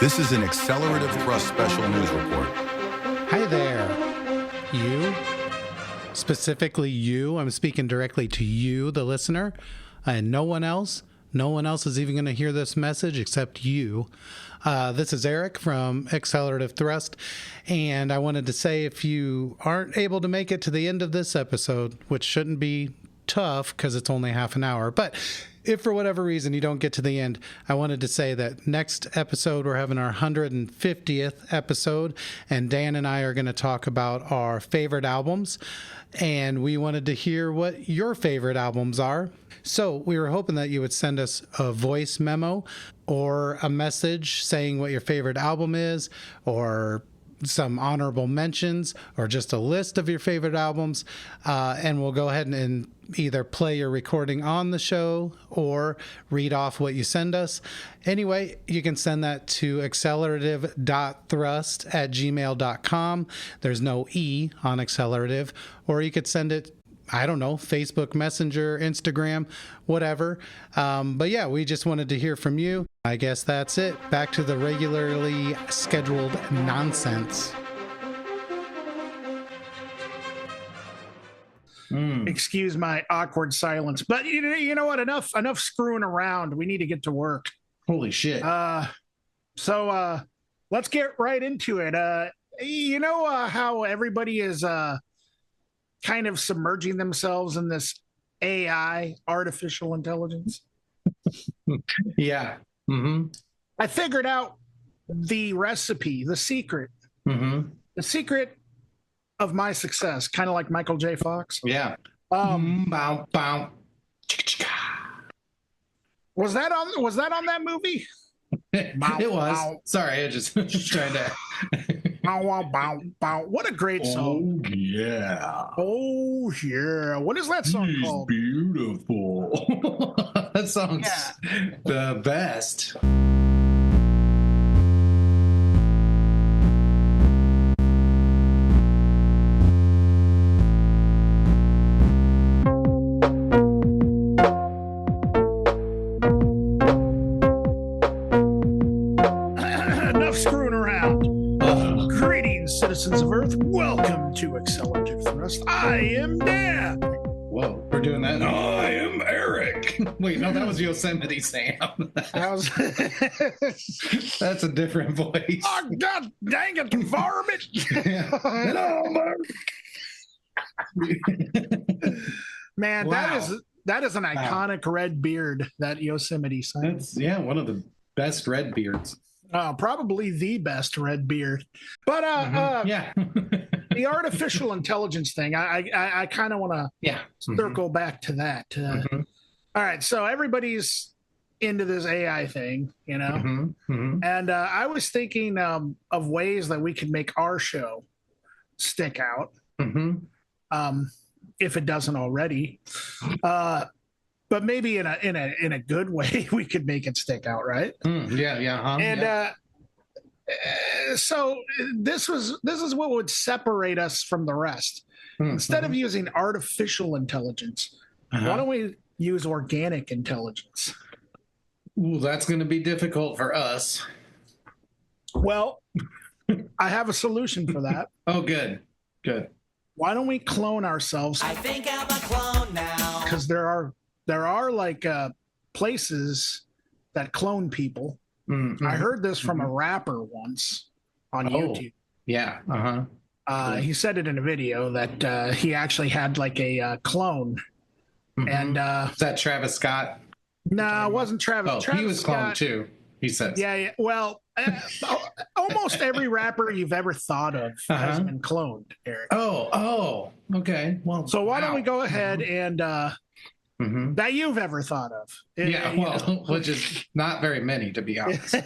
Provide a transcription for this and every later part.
This is an Accelerativ Thrust special news report. Hi there. You? Specifically you. I'm speaking directly to you, the listener, and no one else. No one else is even going to hear this message except you. This is Erik from Accelerativ Thrust, and I wanted to say if you aren't able to make it to the end of this episode, which shouldn't be tough because it's only half an hour, but if for whatever reason you don't get to the end, I wanted to say that next episode we're having our 150th episode, and Dan and I are going to talk about our favorite albums, and we wanted to hear what your favorite albums are. So we were hoping that you would send us a voice memo or a message saying what your favorite album is, or some honorable mentions, or just a list of your favorite albums, and we'll go ahead and either play your recording on the show or read off what you send us. Anyway, you can send that to accelerativ.thrust@gmail.com. There's no E on Accelerativ. Or you could send it, I don't know, Facebook Messenger, Instagram, whatever. But yeah, we just wanted to hear from you. I guess that's it. Back to the regularly scheduled nonsense. Excuse my awkward silence, but you know what? Enough screwing around. We need to get to work. Holy shit. So let's get right into it. How everybody is kind of submerging themselves in this AI, artificial intelligence? Yeah. Mm-hmm. I figured out the recipe, the secret. Mm-hmm. The secret of my success, kind of like Michael J. Fox. Yeah. Bow, bow. Was that on that movie? Bow, it was. Bow. Sorry, I just trying to. Bow, bow, bow. What a great song. Oh, yeah. Oh, yeah. What is that song called? Beautiful. That song's the best. Citizens of Earth, welcome to Accelerativ Thrust. I am Dan. Whoa, we're doing that. I am Erik. Wait, no, that was Yosemite Sam. That's a different voice. Oh, God dang it, varmint. Man, wow. that is an iconic red beard, that Yosemite Sam. That's, one of the best red beards. Probably the best red beard. But the artificial intelligence thing, I kind of want to circle back to that. All right, so everybody's into this AI thing, you know, and I was thinking of ways that we could make our show stick out, if it doesn't already. But maybe in a good way, we could make it stick out, right? So this is what would separate us from the rest. Instead of using artificial intelligence, why don't we use organic intelligence? Ooh, that's going to be difficult for us. Well, I have a solution for that. Oh, good. Why don't we clone ourselves? I think I'm a clone now. Because there are like places that clone people. I heard this from a rapper once on YouTube. Yeah. He said it in a video that he actually had like a clone. And is that Travis Scott? No, it wasn't Travis. Oh, Travis he was cloned too, he says. Yeah. Well, almost every rapper you've ever thought of has been cloned, Erik. Oh, okay. Well, so why don't we go ahead and that you've ever thought of? Which is not very many, to be honest.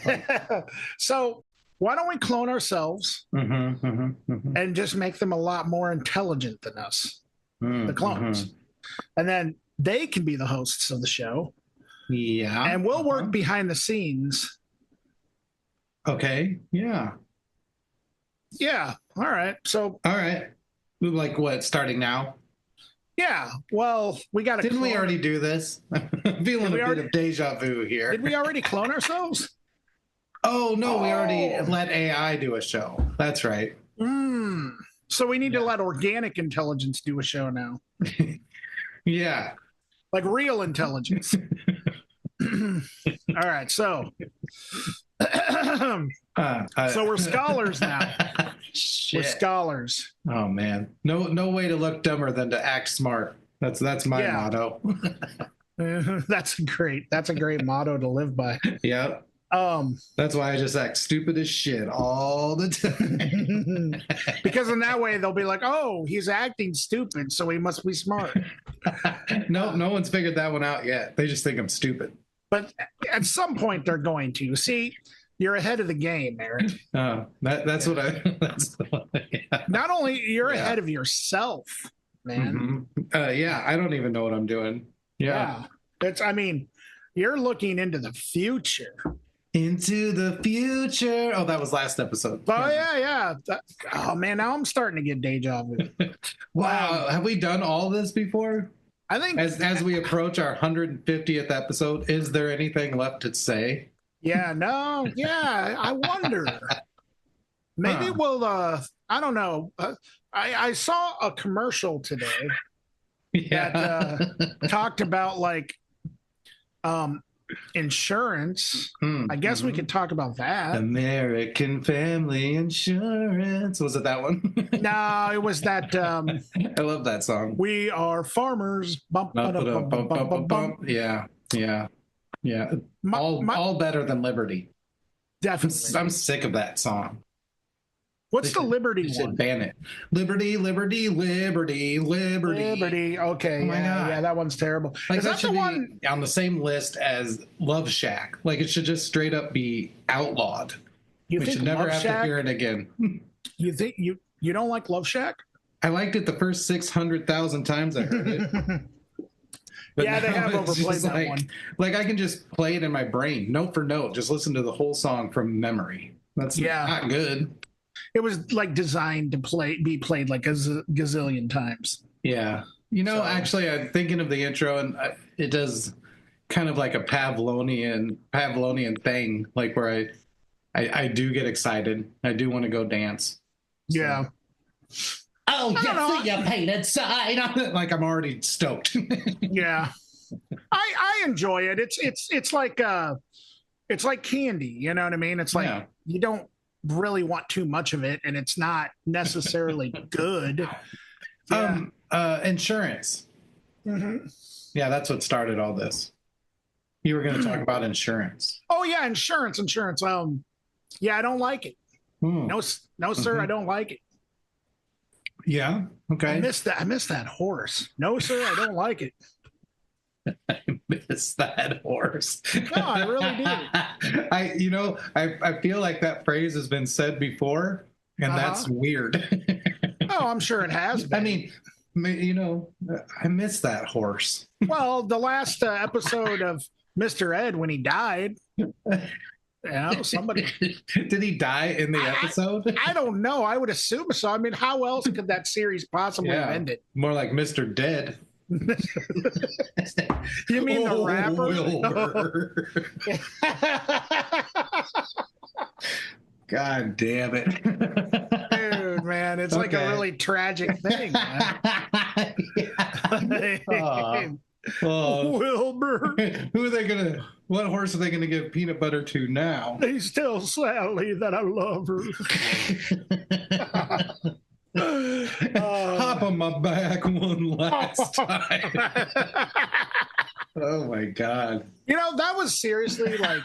So why don't we clone ourselves and just make them a lot more intelligent than us, the clones, and then they can be the hosts of the show. Yeah, and we'll work behind the scenes. Okay. Yeah. All right. Like what? Starting now? Yeah. Well, we got to. Didn't we already do this? I'm feeling a bit of deja vu here. Did we already clone ourselves? Oh, no, we already let AI do a show. That's right. So we need to let organic intelligence do a show now. Yeah. Like real intelligence. All right, so so we're scholars now. Shit. We're scholars. Oh man, no way to look dumber than to act smart. That's my motto. That's a great motto to live by. Yep. That's why I just act stupid as shit all the time. Because in that way they'll be like, oh, he's acting stupid, so he must be smart. No one's figured that one out yet. They just think I'm stupid. But at some point they're going to. See, you're ahead of the game, Eric. That's what I. That's the one. Yeah. Not only you're ahead of yourself, man. Yeah, I don't even know what I'm doing. Yeah. You're looking into the future. Into the future. Oh, that was last episode. Oh yeah. Oh man, now I'm starting to get deja vu. Wow, have we done all this before? I think as we approach our 150th episode, is there anything left to say? Yeah, no, yeah. I wonder. Maybe we'll. I don't know. I saw a commercial today that talked about like insurance. I guess we could talk about that. American Family Insurance. Was it that one? No, it was that. I love that song. We are farmers. Bump, Yeah. All better than Liberty. Definitely. I'm sick of that song. What's the Liberty one? Should ban it. Liberty. Liberty. Okay. Oh my God. Yeah, that one's terrible. Like, is that the one on the same list as Love Shack? Like, it should just straight up be outlawed. We should never have to hear it again. You think you don't like Love Shack? I liked it the first 600,000 times I heard it. But yeah, they have overplayed that one. Like, I can just play it in my brain, note for note, just listen to the whole song from memory. That's not good. It was like designed to be played like a gazillion times. Yeah. Actually, I'm thinking of the intro, and it does kind of like a Pavlovian thing, like where I do get excited. I do want to go dance. So. Yeah. Oh, you see your painted sign. Like, I'm already stoked. Yeah. I enjoy it. It's like candy, you know what I mean? It's like you don't really want too much of it, and it's not necessarily good. Insurance. Yeah, that's what started all this. You were going to talk about insurance. Oh yeah, insurance. Yeah, I don't like it. No, sir, I don't like it. Yeah. Okay. I miss that horse. No, sir, I don't like it. I miss that horse. No, I really do. I feel like that phrase has been said before, and that's weird. Oh, I'm sure it has been. I mean, I miss that horse. Well, the last episode of Mr. Ed, when he died, somebody did he die in the episode? I don't know. I would assume so. I mean, how else could that series possibly have ended? More like Mr. Dead. You mean the rapper? God damn it. Dude, man, it's like a really tragic thing, man. Wilbur. What horse are they gonna give peanut butter to now? Please tell Sally that I love her. Hop on my back one last time. Oh my God. That was seriously like,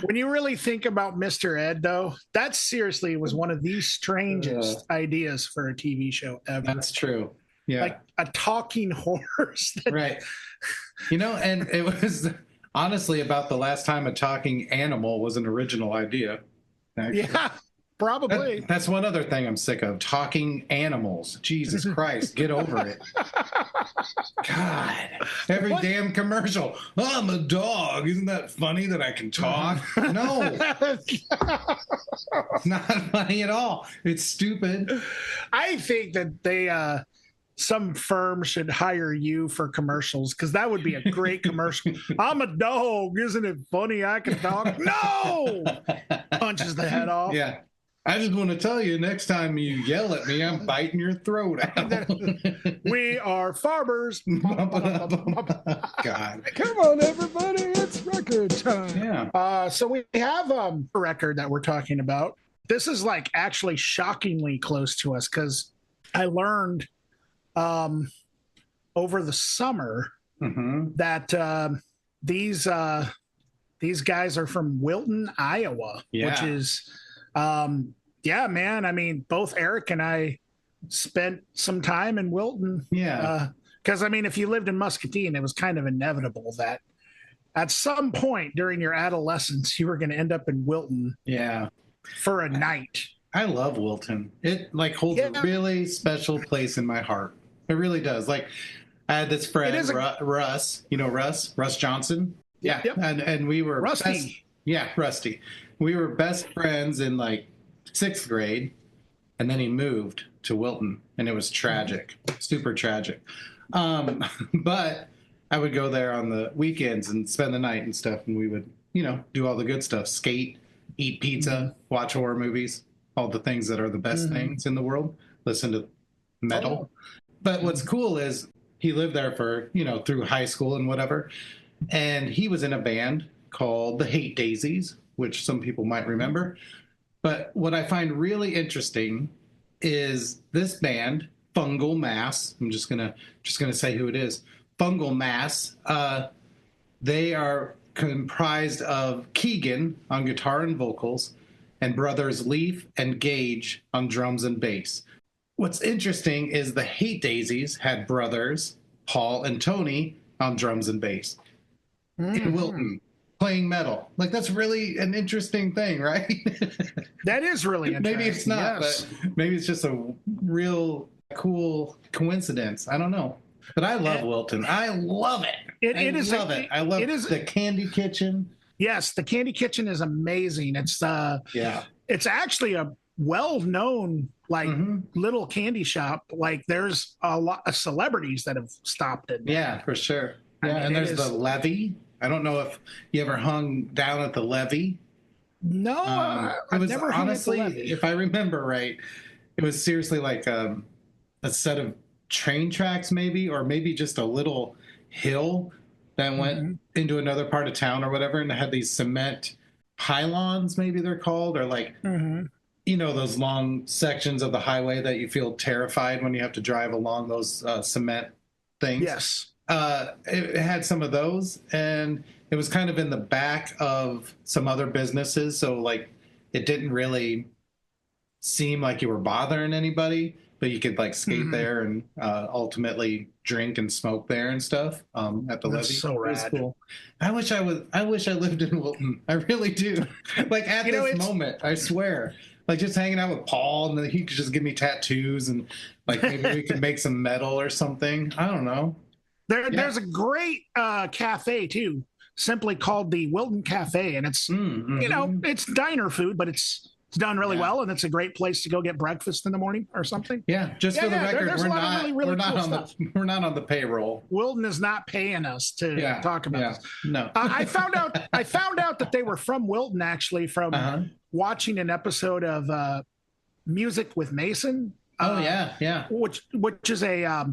when you really think about Mr. Ed, though, that seriously was one of the strangest ideas for a TV show ever. That's true. Yeah. Like a talking horse. Right. And it was honestly about the last time a talking animal was an original idea. Actually. Yeah. Probably. That's one other thing I'm sick of. Talking animals. Jesus Christ. Get over it. God. Every damn commercial. I'm a dog. Isn't that funny that I can talk? No. It's not funny at all. It's stupid. I think that they some firm should hire you for commercials, because that would be a great commercial. I'm a dog. Isn't it funny I can talk? No! know. Yeah. I just want to tell you, next time you yell at me, I'm biting your throat out. We are farmers. God. Come on, everybody. It's record time. Yeah. So we have a record that we're talking about. This is like actually shockingly close to us because I learned over the summer that these guys are from Wilton, Iowa, which is, yeah, man. I mean, both Erik and I spent some time in Wilton. Yeah. Because, I mean, if you lived in Muscatine, it was kind of inevitable that at some point during your adolescence, you were going to end up in Wilton. Yeah. For a night. I love Wilton. It like holds a really special place in my heart. It really does. Like I had this friend, Russ. You know Russ Johnson. Yeah. Yep. And we were Rusty. Rusty. We were best friends in like 6th grade, and then he moved to Wilton, and it was tragic, super tragic. But I would go there on the weekends and spend the night and stuff, and we would, do all the good stuff, skate, eat pizza, watch horror movies, all the things that are the best things in the world, listen to metal. But what's cool is he lived there for, through high school and whatever. And he was in a band called the Hate Daisies, which some people might remember. But what I find really interesting is this band, Fungal Mass. I'm just gonna say who it is. Fungal Mass. They are comprised of Keegan on guitar and vocals, and brothers Leaf and Gage on drums and bass. What's interesting is the Hate Daisies had brothers Paul and Tony on drums and bass in Wilton playing metal. Like, that's really an interesting thing, right? That is really interesting. Maybe it's not, but maybe it's just a real cool coincidence. I don't know. But I love Wilton. I love it. I love it. I love the Candy Kitchen. Yes, the Candy Kitchen is amazing. It's it's actually a well-known little candy shop. Like, there's a lot of celebrities that have stopped it. Yeah, for sure. Yeah, and there's the Levee. I don't know if you ever hung down at the Levee. No, I've never honestly, hung at the Levee. if I remember right, it was seriously like a set of train tracks, maybe, or maybe just a little hill that went into another part of town or whatever, and it had these cement pylons, maybe they're called, or like those long sections of the highway that you feel terrified when you have to drive along those cement things. Yes. It had some of those, and it was kind of in the back of some other businesses, so like it didn't really seem like you were bothering anybody, but you could like skate there and ultimately drink and smoke there and stuff at the Levee. So rad. It was cool. I wish I lived in Wilton. I really do. Like at this moment, I swear. Like just hanging out with Paul, and then he could just give me tattoos, and like maybe we could make some metal or something. I don't know. There's a great cafe too, simply called the Wilton Cafe, and it's it's diner food, but it's done really well, and it's a great place to go get breakfast in the morning or something. Yeah, just for the record, we're not on the payroll. Wilton is not paying us to talk about this. No. I found out that they were from Wilton actually from watching an episode of Music with Mason. Which is a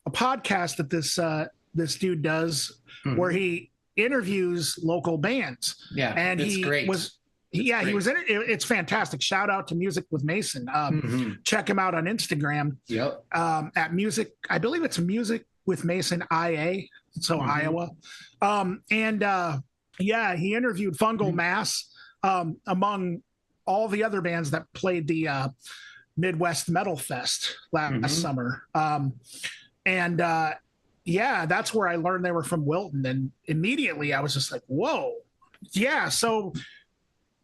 podcast that this dude does where he interviews local bands. Yeah, and he great. He was in it. It's fantastic. Shout out to Music with Mason. Check him out on Instagram. Yep. At Music, I believe it's Music with Mason IA. So Iowa. He interviewed Fungal Mass among all the other bands that played the Midwest Metal Fest last summer. That's where I learned they were from Wilton. And immediately I was just like, whoa. Yeah. So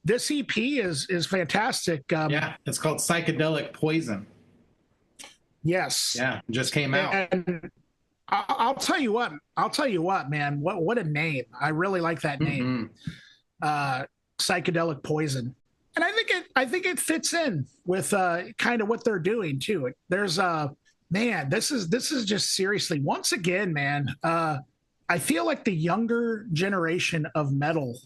this EP is fantastic. It's called Psychedelic Poison. Yes. Yeah, it just came out. And I'll tell you what, man. What a name. I really like that name. Psychedelic Poison. And I think it fits in with kind of what they're doing too. There's man, this is just seriously, once again, man, I feel like the younger generation of metal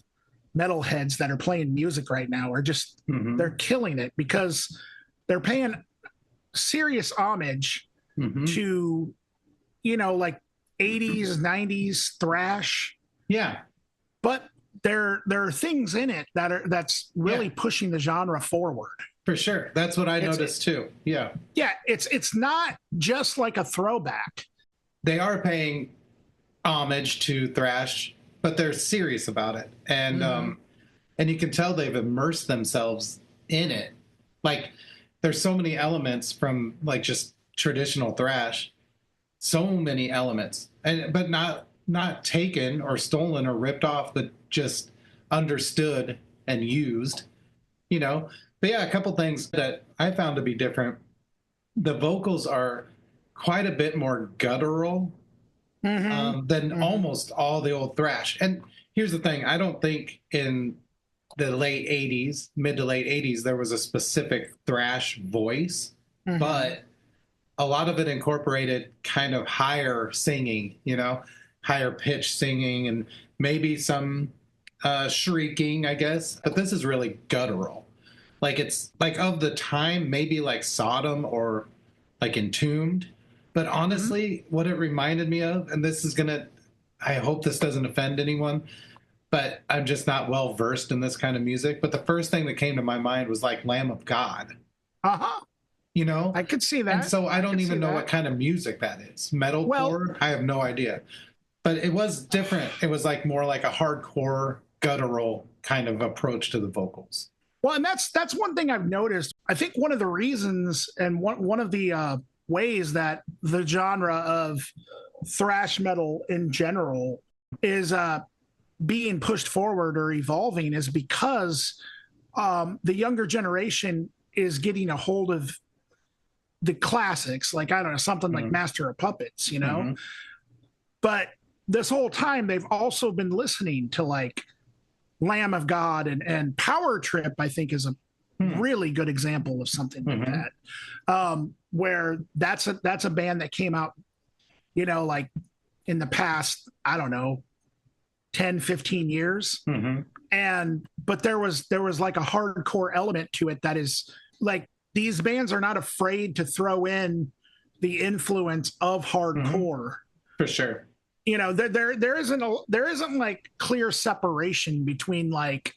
metalheads that are playing music right now are just they're killing it because they're paying serious homage to, you know, like 80s, 90s thrash. Yeah. But there are things in it that's really pushing the genre forward. For sure. That's what I noticed too. Yeah. Yeah, it's not just like a throwback. They are paying homage to thrash, but they're serious about it. And you can tell they've immersed themselves in it. Like there's so many elements from like just traditional thrash, so many elements, but not taken or stolen or ripped off, but just understood and used, you know. But yeah, a couple things that I found to be different. The vocals are quite a bit more guttural than almost all the old thrash. And here's the thing, I don't think in the late 80s, mid to late 80s, there was a specific thrash voice, but a lot of it incorporated kind of higher singing, you know, higher pitch singing and maybe some shrieking, I guess. But this is really guttural. Like it's like of the time, maybe like Sodom or like Entombed. But honestly, what it reminded me of, and this is I hope this doesn't offend anyone, but I'm just not well versed in this kind of music. But the first thing that came to my mind was like Lamb of God. You know? I could see that. And so I don't even know what kind of music that is. Metalcore? I have no idea. But it was different. It was like more like a hardcore, guttural kind of approach to the vocals. Well, and that's one thing I've noticed. I think one of the reasons and one of the ways that the genre of thrash metal in general is being pushed forward or evolving is because the younger generation is getting a hold of the classics, like, I don't know, something like Master of Puppets, you know? But this whole time, they've also been listening to like Lamb of God and Power Trip, I think is a really good example of something like that. Where that's a band that came out, you know, like in the past, I don't know, 10, 15 years. But there was like a hardcore element to it that is like, these bands are not afraid to throw in the influence of hardcore. For sure. You know, there isn't like clear separation between like,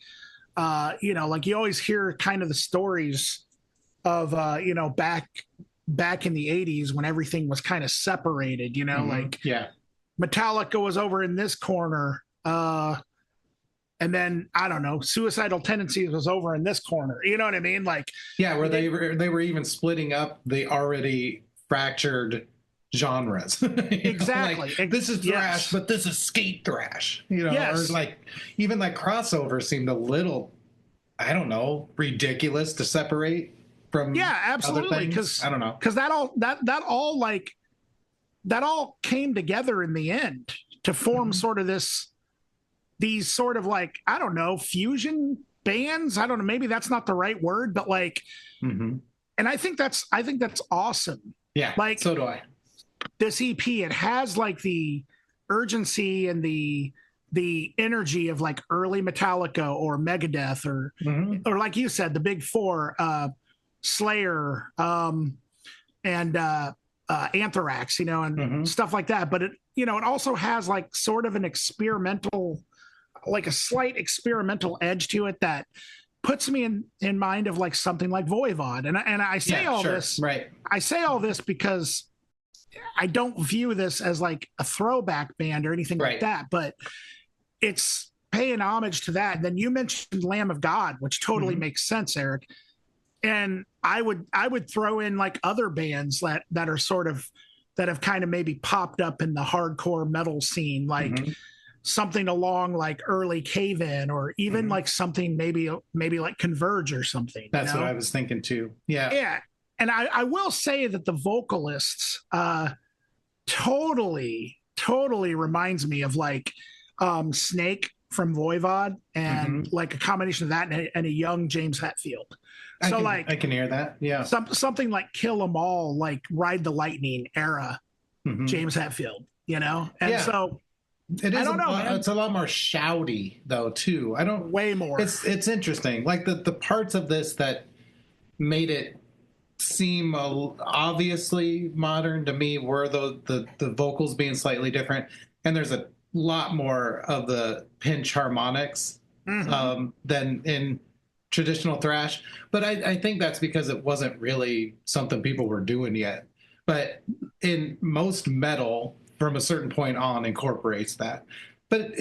you know, like you always hear kind of the stories of, you know, back in the 80s when everything was kind of separated, you know, like Metallica was over in this corner. And then, I don't know, Suicidal Tendencies was over in this corner. You know what I mean? Like, yeah, where they were even splitting up the already fractured genres. Exactly. Like, this is thrash, but this is skate thrash. You know, or like even like crossover seemed a little, I don't know, ridiculous to separate from. Yeah, absolutely. Because I don't know, because that all came together in the end to form sort of these sort of like, I don't know, fusion bands. I don't know, maybe that's not the right word, but like, and I think that's awesome. Yeah, like, so do I. This EP, it has like the urgency and the energy of like early Metallica or Megadeth or like you said, the big four, Slayer, and Anthrax, you know, and stuff like that. But it, you know, it also has like sort of an experimental, like a slight experimental edge to it that puts me in mind of like something like Voivod. And I say this, right? I say all this because I don't view this as like a throwback band or anything like that, but it's paying homage to that. And then you mentioned Lamb of God, which totally makes sense, Erik. And I would throw in like other bands that are sort of, that have kind of maybe popped up in the hardcore metal scene, like something along like early Cave In, or even like something maybe like Converge or something. That's what I was thinking too. Yeah. Yeah. And I will say that the vocalists totally reminds me of like Snake from Voivod, and like a combination of that and a young James Hetfield. So I can hear that. Yeah. Something like Kill 'Em All, like Ride the Lightning era James Hetfield, you know? And so It is. I don't know, man. It's a lot more shouty though too. I don't. Way more. It's interesting. Like the parts of this that made it seem obviously modern to me were the vocals being slightly different, and there's a lot more of the pinch harmonics than in traditional thrash. But I think that's because it wasn't really something people were doing yet. But in most metal, from a certain point on, incorporates that. But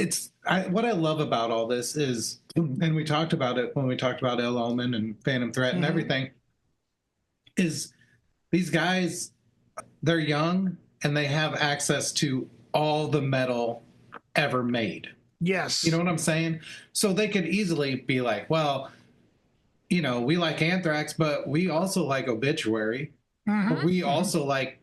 what I love about all this is, and we talked about it when we talked about El Omen and Phantom Threat and everything, is these guys, they're young and they have access to all the metal ever made. Yes. You know what I'm saying? So they could easily be like, well, you know, we like Anthrax, but we also like Obituary. Or we also like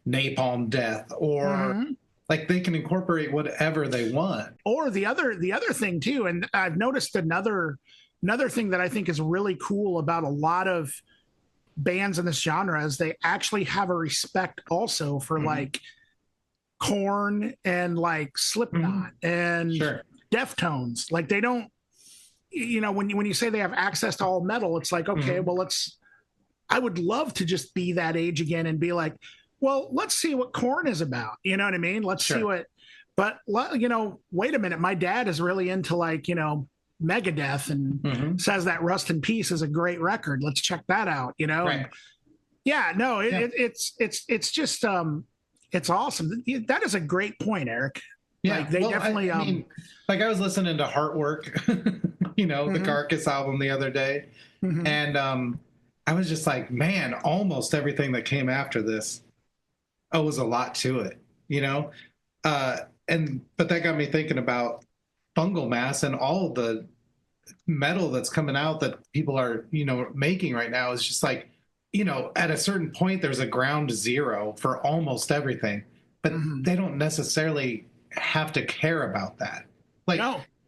Napalm Death, or like they can incorporate whatever they want. Or the other thing too, and I've noticed another thing that I think is really cool about a lot of bands in this genre is they actually have a respect also for like Korn and like Slipknot and Deftones. Like they don't, you know, when you say they have access to all metal, it's like, okay, well, I would love to just be that age again and be like, well, let's see what Korn is about. You know what I mean? Let's see what, but you know, wait a minute. My dad is really into like, you know, Megadeth and says that Rust in Peace is a great record. Let's check that out, you know? Right. Yeah, no, it's just, it's awesome. That is a great point, Erik. Yeah, like, they definitely, I mean, like I was listening to Heartwork, you know, the Carcass album the other day. And, I was just like, man, almost everything that came after this was a lot to it, you know? But that got me thinking about Fungal Mass, and all of the metal that's coming out that people are, you know, making right now is just like, you know, at a certain point, there's a ground zero for almost everything, but they don't necessarily have to care about that. Like,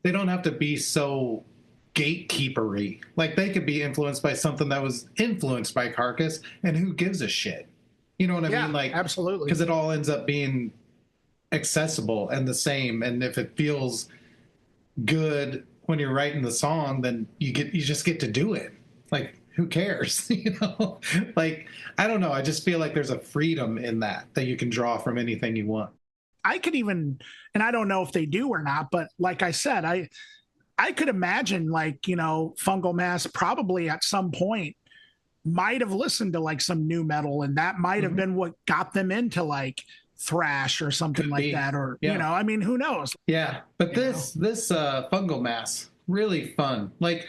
they don't have to be so gatekeepery. Like, they could be influenced by something that was influenced by Carcass, and who gives a shit? You know what I mean? Like, absolutely. Because it all ends up being accessible and the same. And if it feels good when you're writing the song, then you just get to do it. Like, who cares? You know? Like, I don't know. I just feel like there's a freedom in that you can draw from anything you want. I could even, and I don't know if they do or not, but like I said, I could imagine, like, you know, Fungal Mass probably at some point might have listened to like some new metal, and that might have been what got them into like thrash or something like that, or you know, I mean, who knows? Yeah, but this Fungal Mass, really fun. Like,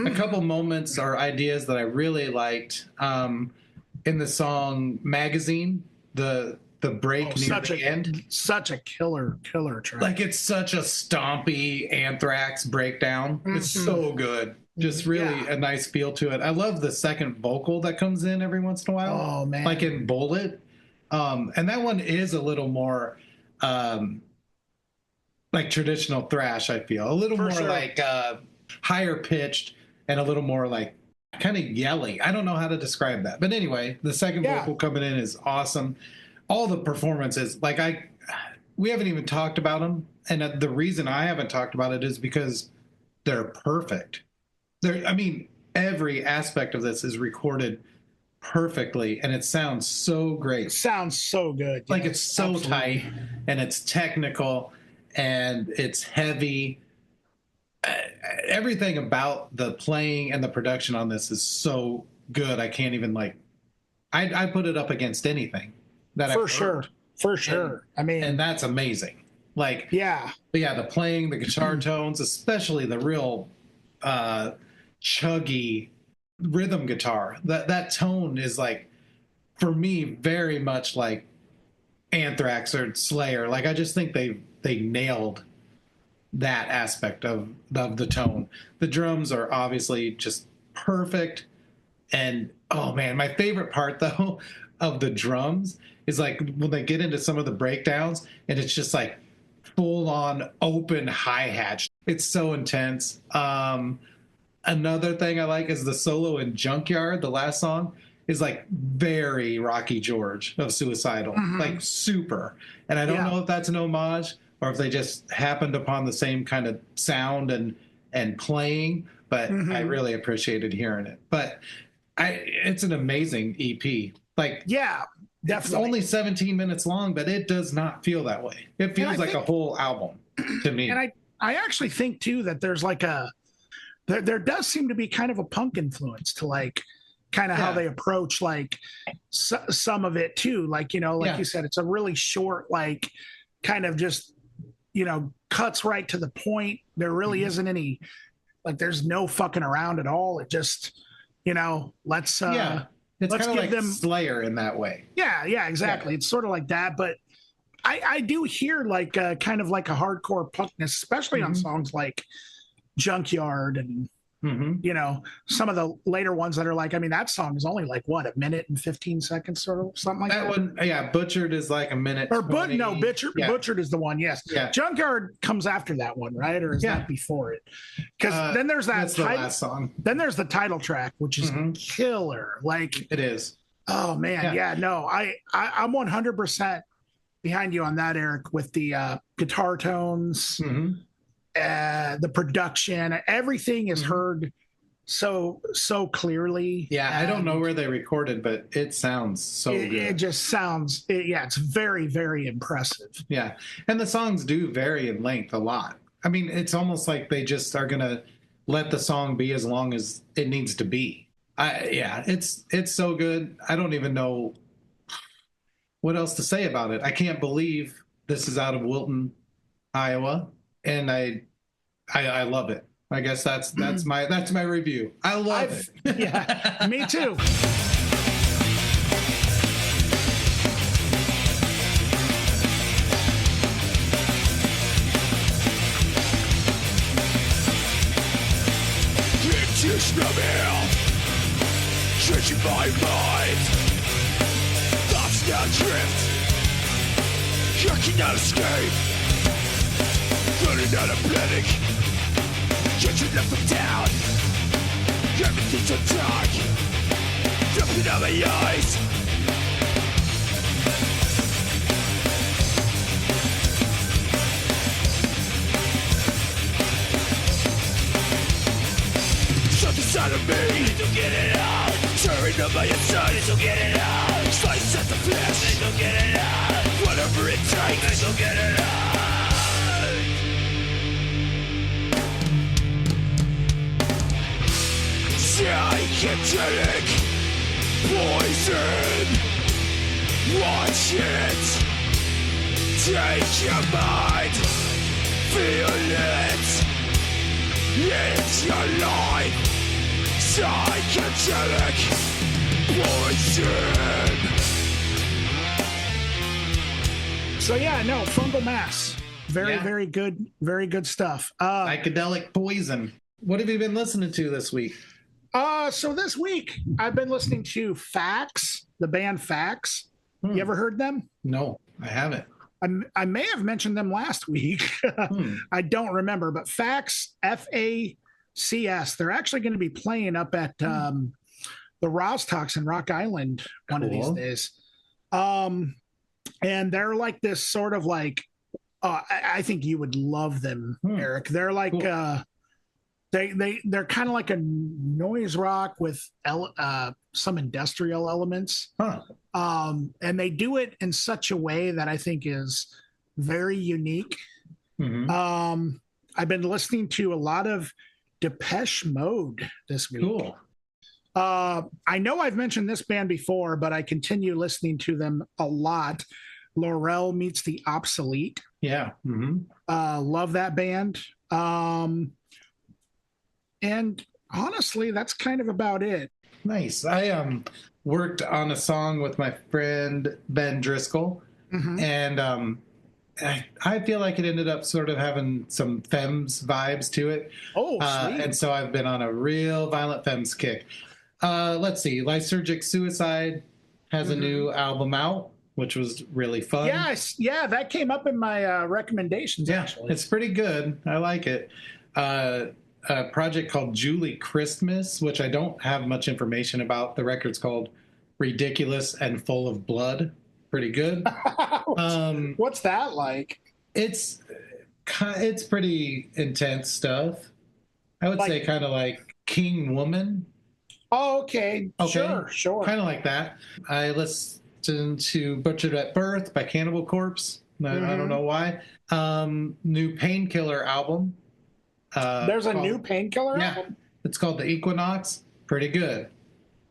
a couple moments or ideas that I really liked in the song Magazine, the break near the end. Such a killer track. Like, it's such a stompy Anthrax breakdown. It's so good. Just really a nice feel to it. I love the second vocal that comes in every once in a while. Oh, man. Like in Bullet. And that one is a little more like traditional thrash, I feel. A little more like higher pitched and a little more like kind of yelly. I don't know how to describe that. But anyway, the second vocal coming in is awesome. All the performances, like we haven't even talked about them. And the reason I haven't talked about it is because they're perfect. I mean, every aspect of this is recorded perfectly, and it sounds so great. It sounds so good. Like, it's so tight, and it's technical, and it's heavy. Everything about the playing and the production on this is so good. I can't even, like, I put it up against anything that I've heard. For sure. I mean, and that's amazing. Like, the playing, the guitar tones, especially the real chuggy rhythm guitar. That tone is, like, for me, very much like Anthrax or Slayer. Like, I just think they nailed that aspect of the tone. The drums are obviously just perfect. And oh man, my favorite part though of the drums is like when they get into some of the breakdowns and it's just like full on open hi-hat. It's so intense. Another thing I like is the solo in Junkyard, the last song, is like very Rocky George of Suicidal, like super. And I don't know if that's an homage, or if they just happened upon the same kind of sound and playing. But I really appreciated hearing it. But it's an amazing EP. Like, yeah, definitely. It's only 17 minutes long, but it does not feel that way. It feels like a whole album to me. And I actually think too that there's like there does seem to be kind of a punk influence to like kind of how they approach like some of it too. Like, you know, like you said, it's a really short, like kind of just, you know, cuts right to the point. There really isn't any, like, there's no fucking around at all. It just, you know, let's it's kind of like them Slayer in that way. Yeah, exactly. It's sort of like that, but I do hear like kind of like a hardcore punkness, especially on songs like Junkyard and you know, some of the later ones that are like, I mean, that song is only like what, 1:15 sort of something like that. That one, yeah, Butchered is like 1:20. Or Butchered is the one, yes. Yeah. Junkyard comes after that one, right? Or is that before it? Because then there's that the last song. Then there's the title track, which is killer. Like it is. Oh man, no, I'm 100% behind you on that, Erik, with the guitar tones. The production, everything is heard so clearly. I don't know where they recorded, but it sounds so good. It just sounds, it's very, very impressive. Yeah, and the songs do vary in length a lot. I mean, it's almost like they just are gonna let the song be as long as it needs to be. It's so good. I don't even know what else to say about it. I can't believe this is out of Wilton, Iowa, and I love it. I guess that's my review. I love it. Yeah, me too. Changing my mind, thoughts now drift. I cannot escape, running out of panic. Judging up and down, everything's so dark. Jumping out my eyes. Something inside of me, need to get it out. Tearing up my inside, need to get it out. Slice at the flesh, need to get it out. Whatever it takes, need to get it out. Psychedelic poison. Watch it. Take your mind. Feel it. It's your life. Psychedelic poison. So Fungal Mass. Very good stuff. Psychedelic Poison. What have you been listening to this week? So this week I've been listening to Fax, the band Fax. You ever heard them? No, I haven't. I may have mentioned them last week. I don't remember, but Fax, F-A-C-S. They're actually going to be playing up at the Rostox in Rock Island one of these days. And they're like this sort of like, I think you would love them, Erik. They're like, they're kind of like a noise rock with some industrial elements. And they do it in such a way that I think is very unique. I've been listening to a lot of Depeche Mode this week. Cool. I know I've mentioned this band before, but I continue listening to them a lot. Laurel Meets the Obsolete. Yeah. Love that band. And honestly, that's kind of about it. Nice. I worked on a song with my friend Ben Driscoll, and I feel like it ended up sort of having some Femmes vibes to it. Oh, sweet. And so I've been on a real violent Femmes kick. Let's see. Lysergic Suicide has a new album out, which was really fun. Yes. Yeah, that came up in my recommendations, actually. It's pretty good. I like it. A project called Julie Christmas, which I don't have much information about. The record's called Ridiculous and Full of Blood. Pretty good. What's that like? It's It's pretty intense stuff. I would say kind of like King Woman. Oh, okay. Sure. Kind of like that. I listened to Butchered at Birth by Cannibal Corpse. I don't know why. New Painkiller album. There's a new Painkiller album? It's called The Equinox. Pretty good.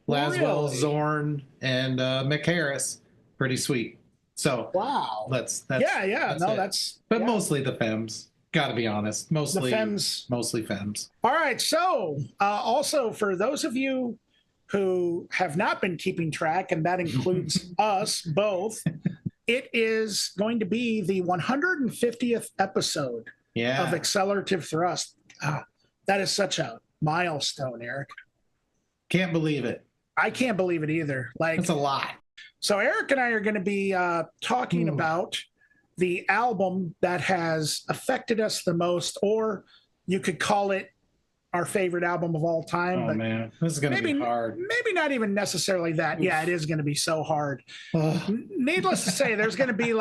Laswell, Really? Zorn, and Mick Harris. Pretty sweet. So wow. That's But mostly the Femmes. Got to be honest. Mostly Femmes. All right. So also for those of you who have not been keeping track, and that includes us both, it is going to be the 150th episode of Accelerativ Thrust. That is such a milestone, Erik. Can't believe it. I can't believe it either. It's a lot. So Erik and I are going to be talking about the album that has affected us the most, or you could call it our favorite album of all time. Oh, man. This is going to be hard. Maybe not even necessarily that. Oof. Yeah, it is going to be so hard. Needless to say, there's going to be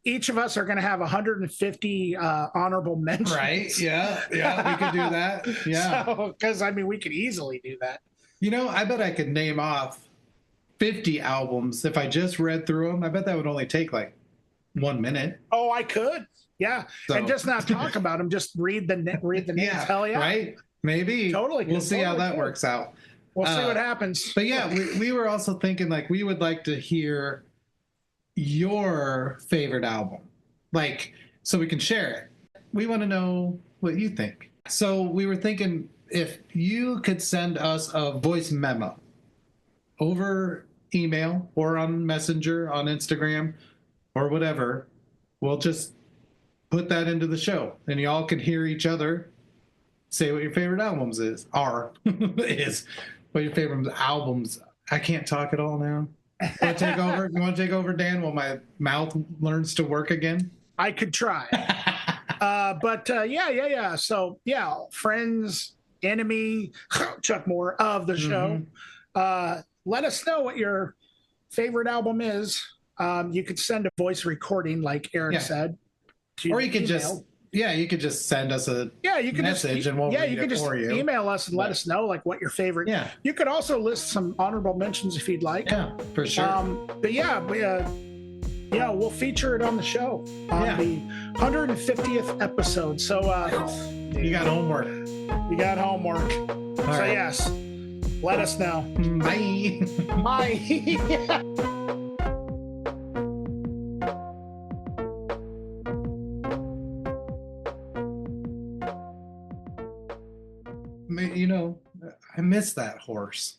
each of us are going to have 150 honorable mentions. Right. Yeah. We could do that. Yeah. Because, we could easily do that. I bet I could name off 50 albums. If I just read through them, I bet that would only take 1 minute. Oh, I could. Yeah. So. And just not talk about them, just read the names. Yeah, hell yeah. Right? Maybe. Totally. We'll see how that works out. We'll see what happens. But yeah, we were also thinking we would like to hear your favorite album. So we can share it. We want to know what you think. So we were thinking if you could send us a voice memo over email or on Messenger, on Instagram, or whatever, we'll just put that into the show, and y'all can hear each other say what your favorite albums is. What your favorite albums. I can't talk at all now. Want to take over? You want to take over, Dan, while my mouth learns to work again? I could try. Yeah. So yeah, friends, enemy, Chuck Moore of the show. Let us know what your favorite album is. You could send a voice recording, like Erik said. Or you could just send us a message and we'll read it for you. Email us and let us know what your favorite. Yeah. You could also list some honorable mentions if you'd like. Yeah, for sure. We'll feature it on the show on the 150th episode. So you got homework. All right. Yes, let us know. Bye. Bye. I miss that horse.